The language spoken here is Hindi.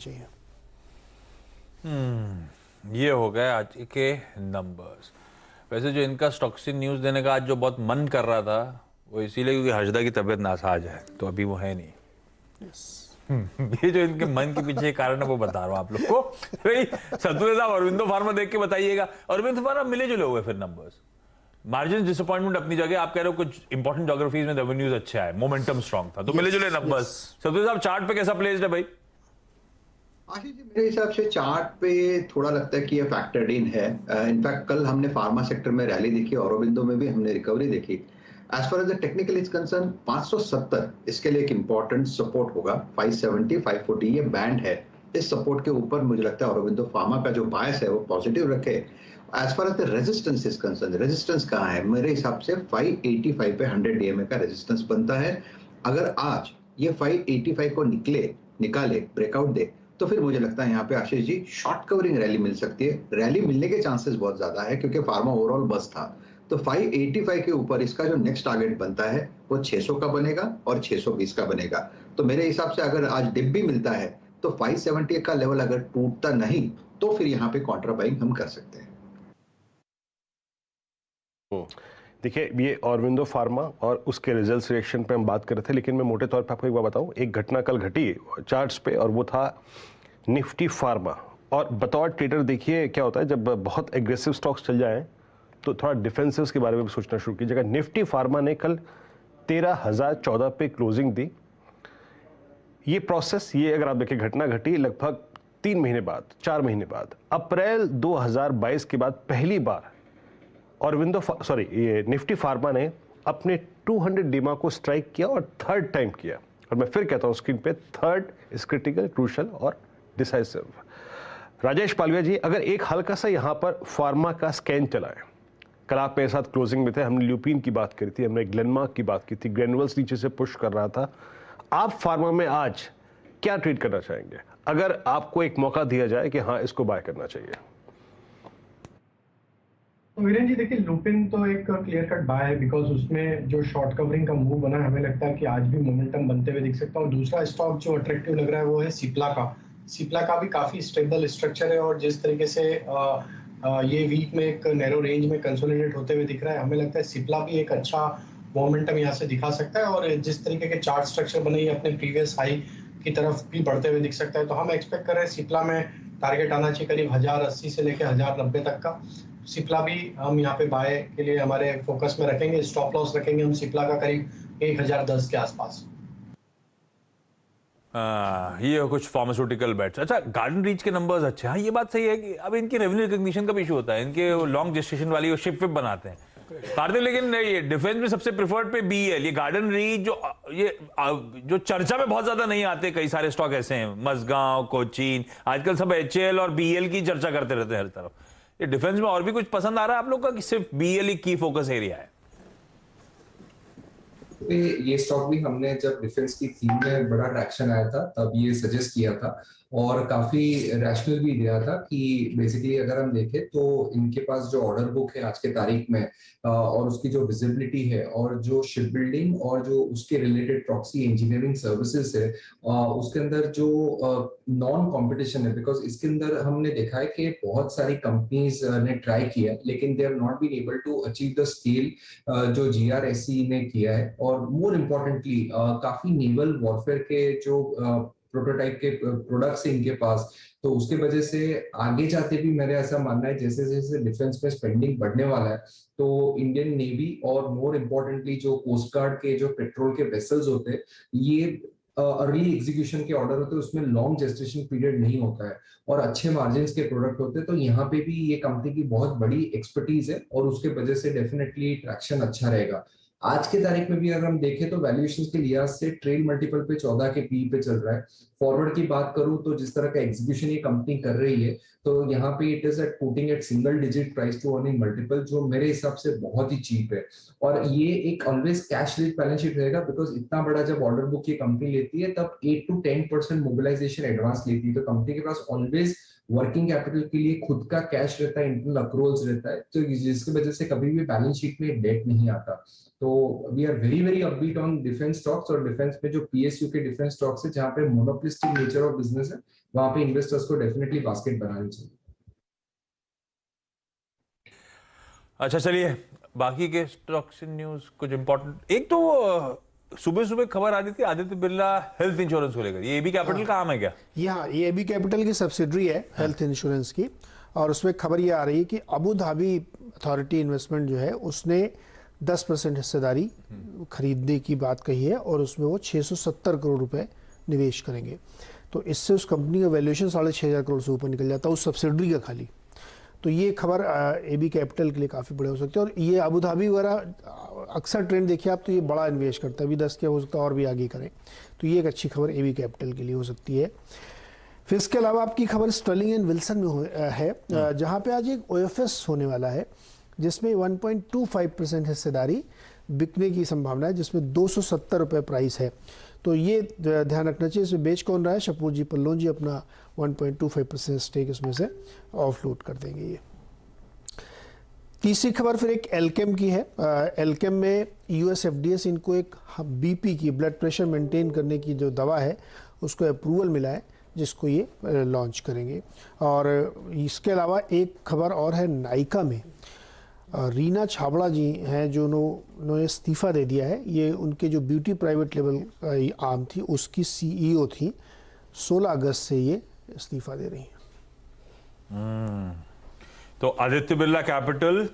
चाहिए। ये हो गए आज के नंबर्स। वैसे जो इनका स्टॉक्सिन न्यूज देने का आज जो बहुत मन कर रहा था वो इसीलिए क्योंकि हर्षदा की तबीयत नासाज है, तो अभी वो है नहीं। यस। ये जो इनके मन के पीछे कारण है वो बता रहा हूँ आप लोग को। भाई सतुरे साहब अरविंदो फार्मा देख के बताइएगा। अरविंदो फार्मा मिले जुले हुए फिर नंबर्स, मार्जिन डिसअपॉइंटमेंट अपनी जगह। आप कह रहे हो कुछ इंपॉर्टेंट ज्योग्राफीज में रेवेन्यूज अच्छा है, मोमेंटम स्ट्रांग था, तो मिले जुले नंबर्स। सतुरे साहब चार्ट पे कैसा प्लेस्ड है भाई? आशीष जी, मेरे हिसाब से चार्ट पे थोड़ा लगता है कि ये फैक्टर्ड इन है। इनफैक्ट कल हमने फार्मा सेक्टर में रैली देखी, औरोबिंदो में भी हमने रिकवरी देखी। As far as the technical is concern 570 इसके लिए एक इंपॉर्टेंट सपोर्ट होगा। 570 540 ये बैंड है। इस सपोर्ट के ऊपर मुझे लगता है औरोबिंदो फार्मा का जो बायस है वो पॉजिटिव रखे। As far as the resistance is concern, resistance कहाँ है? मेरे हिसाब से 585 पे 100 डीएमए का रेजिस्टेंस बनता है। अगर आज ये 585 को निकाले ब्रेकआउट दे तो फिर मुझे लगता है यहाँ पे Ashish ji short covering rally मिल सकती है। रैली मिलने के चांसेस बहुत ज्यादा है क्योंकि फार्मा ओवरऑल बस था। तो 585 के ऊपर इसका जो नेक्स्ट टारगेट बनता है वो 600 का बनेगा और 620 का बनेगा। तो मेरे हिसाब से अगर आज डिप भी मिलता है तो 570 का लेवल अगर टूटता नहीं तो फिर यहाँ पे कॉन्ट्रा बाइंग हम कर सकते हैं। देखिए, ये ऑरबिंदो फार्मा और उसके रिजल्ट्स रिएक्शन पे हम बात कर रहे थे, लेकिन मैं मोटे तौर पे आपको एक बात बताऊं। एक घटना कल घटी चार्ट्स पे और वो था निफ्टी फार्मा। और बतौर ट्रेडर देखिए क्या होता है जब बहुत एग्रेसिव स्टॉक्स चल जाएं तो थोड़ा डिफेंसिव्स के बारे में भी सोचना शुरू कीजिएगा। निफ्टी फार्मा ने कल 13,014 पे क्लोजिंग दी। ये प्रोसेस, ये अगर आप देखें घटना घटी लगभग 3 महीने बाद, 4 महीने बाद, अप्रैल 2022 के बाद पहली बार ये निफ्टी फार्मा ने अपने 200 डीमा को स्ट्राइक किया और थर्ड टाइम किया। और मैं फिर कहता हूं स्क्रीन पे, थर्ड इज क्रिटिकल, क्रूशल और डिसाइसिव। राजेश पालविया जी, अगर एक हल्का सा यहां पर फार्मा का स्कैन चलाएं। कल आप मेरे साथ क्लोजिंग में थे, हमने ल्यूपिन की बात करी थी, हमने ग्लेनमार्क की बात की थी, ग्रेनुअल्स नीचे से पुश कर रहा था। आप फार्मा में आज क्या ट्रेड करना चाहेंगे अगर आपको एक मौका दिया जाए कि हाँ इसको बाय करना चाहिए? तो वीरेन जी देखिए, लुपिन तो एक क्लियर कट बाय है बिकॉज उसमें जो शॉर्ट कवरिंग का मूव बना है, हमें लगता है कि आज भी मोमेंटम बनते हुए दिख सकता है। और दूसरा स्टॉक जो अट्रैक्टिव लग रहा है वो है सिप्ला का। सिप्ला का भी काफी स्टेबल स्ट्रक्चर है और जिस तरीके से ये वीक में एक नैरो रेंज में कंसोलिडेट होते हुए दिख रहा है, हमें लगता है सिप्ला भी एक अच्छा मोमेंटम यहाँ से दिखा सकता है। और जिस तरीके के चार्ट स्ट्रक्चर बने अपने प्रीवियस हाई की तरफ भी बढ़ते हुए दिख सकता है। तो हम एक्सपेक्ट कर रहे हैं सिप्ला में टारगेट आना चाहिए करीब 1080 से लेकर 1090 तक का। सिप्ला भी हम यहाँ पे बाय के लिए हमारे फोकस में रखेंगे। स्टॉप लॉस रखेंगे हम सिप्ला का करीब 1010 के आसपास। ये कुछ फार्मास्यूटिकल बेट्स। अच्छा, गार्डन रीच के नंबर्स अच्छे। हाँ, ये बात सही है कि अब इनके रेवेन्यू रिकॉग्निशन का भी इशू होता है। इनके लॉन्ग जेस्टेशन वाली शिप विप बनाते हैं कार्तिक, लेकिन ये डिफेंस में सबसे प्रिफर्ड पे बीएल, ये गार्डन रीच जो चर्चा में बहुत ज्यादा नहीं आते। कई सारे स्टॉक ऐसे हैं, मसगांव, कोचीन, आजकल सब एचएल और बीएल की चर्चा करते रहते हैं हर तरफ। ये डिफेंस में और भी कुछ पसंद आ रहा है आप लोग का कि सिर्फ बीएल ही की फोकस एरिया है? ये स्टॉक भी हमने जब डिफेंस की थीम में बड़ा ट्रैक्शन आया था तब ये सजेस्ट किया था और काफी रैशनल भी दिया था कि बेसिकली अगर हम देखें तो इनके पास जो ऑर्डर बुक है आज के तारीख में और उसकी जो विजिबिलिटी है और जो शिप बिल्डिंग और जो उसके रिलेटेड प्रॉक्सी इंजीनियरिंग सर्विसेज है उसके अंदर जो नॉन कंपटीशन है। बिकॉज इसके अंदर हमने देखा है कि बहुत सारी कंपनीज ने ट्राई किया लेकिन they have not been able to achieve the scale जो जीआरएससी ने किया है। और मोर इम्पोर्टेंटली काफी नेवल वॉरफेयर के जो प्रोटोटाइप के प्रोडक्ट्स हैं इनके पास, तो उसके वजह से आगे जाते भी मेरा ऐसा मानना है जैसे जैसे डिफेंस में स्पेंडिंग बढ़ने वाला है तो इंडियन नेवी और मोर इम्पोर्टेंटली जो कोस्ट गार्ड के जो पेट्रोल के वेसल्स होते हैं, ये अर्ली एग्जीक्यूशन के ऑर्डर होते हैं, उसमें लॉन्ग जेस्टेशन पीरियड नहीं होता है और अच्छे मार्जिन के प्रोडक्ट होते हैं। तो यहाँ पे भी ये कंपनी की बहुत बड़ी एक्सपर्टीज है और उसके वजह से डेफिनेटली ट्रैक्शन अच्छा रहेगा। आज के तारीख में भी अगर हम देखें तो वैल्यूएशन के लिहाज से ट्रेल मल्टीपल पे 14 के पी पे चल रहा है। फॉरवर्ड की बात करूं तो जिस तरह का एग्जीक्यूशन ये कंपनी कर रही है तो यहाँ पे it is at quoting at single digit price to earning multiple, जो मेरे हिसाब से बहुत ही चीप है। और ये एक always cash rich balance sheet रहेगा बिकॉज इतना बड़ा जब ऑर्डर बुक ये कंपनी लेती है तब 8 to 10% मोबिलाइजेशन एडवांस लेती है। तो कंपनी के पास ऑलवेज वर्किंग कैपिटल के लिए खुद का कैश रहता है, इंटरनल अक्रूवल्स रहता है, तो जिसकी वजह से कभी भी बैलेंस शीट में डेट नहीं आता। तो we are very very upbeat on defence stocks, और डिफेंस में जो पीएसयू के डिफेंस स्टॉक्स है जहाँ पे मोनोपोलिस्टिक नेचर ऑफ बिजनेस है, वहां पे इन्वेस्टर्स को डेफिनेटली बास्केट बनानी चाहिए। अच्छा चलिए, बाकी के स्टॉक्स न्यूज कुछ इंपॉर्टेंट। एक तो सुबह सुबह खबर आ रही थी आदित्य बिरला हेल्थ इंश्योरेंस को लेकर, ये एबी कैपिटल का काम है क्या? ये एबी कैपिटल की सब्सिडरी है हेल्थ इंश्योरेंस की, और उसमें खबर ये आ रही है कि अबू धाबी अथॉरिटी इन्वेस्टमेंट जो है उसने 10% हिस्सेदारी खरीदने की बात कही है, और उसमें वो 670 करोड़ रुपए निवेश करेंगे। तो इससे उस कंपनी का वैल्यूएशन 6,500 करोड़ से ऊपर निकल जाता है उस सब्सिडरी का खाली। तो ये खबर एबी कैपिटल के लिए काफ़ी बड़े हो सकते हैं, और ये अबू धाबी वगैरह अक्सर ट्रेंड देखिए आप, तो ये बड़ा इन्वेस्ट करता है, अभी 10 क्या हो सकता है और भी आगे करें। तो ये एक अच्छी खबर एबी कैपिटल के लिए हो सकती है। फिर इसके अलावा आपकी खबर स्टर्लिंग एंड विल्सन में है, जहाँ पे आज एक ओएफएस होने वाला है जिसमें 1.25% हिस्सेदारी बिकने की संभावना है, जिसमें 270 रुपये प्राइस है। तो ये ध्यान रखना चाहिए। इसमें बेच कौन रहा है? शपूर जी पल्लोन जी अपना 1.25% स्टेक इसमें से ऑफलोड कर देंगे। ये तीसरी खबर फिर एक एल्केम की है। एल्केम में यूएस एफडीए से इनको एक बीपी की, ब्लड प्रेशर मेंटेन करने की जो दवा है उसको अप्रूवल मिला है, जिसको ये लॉन्च करेंगे। और इसके अलावा एक खबर और है नायका में, रीना छाबड़ा जी हैं जो उन्होंने इस्तीफ़ा दे दिया है। ये उनके जो ब्यूटी प्राइवेट लेवल आर्म थी उसकी सीईओ थी, 16 अगस्त से ये इस्तीफ़ा दे रही हैं। तो आदित्य बिरला कैपिटल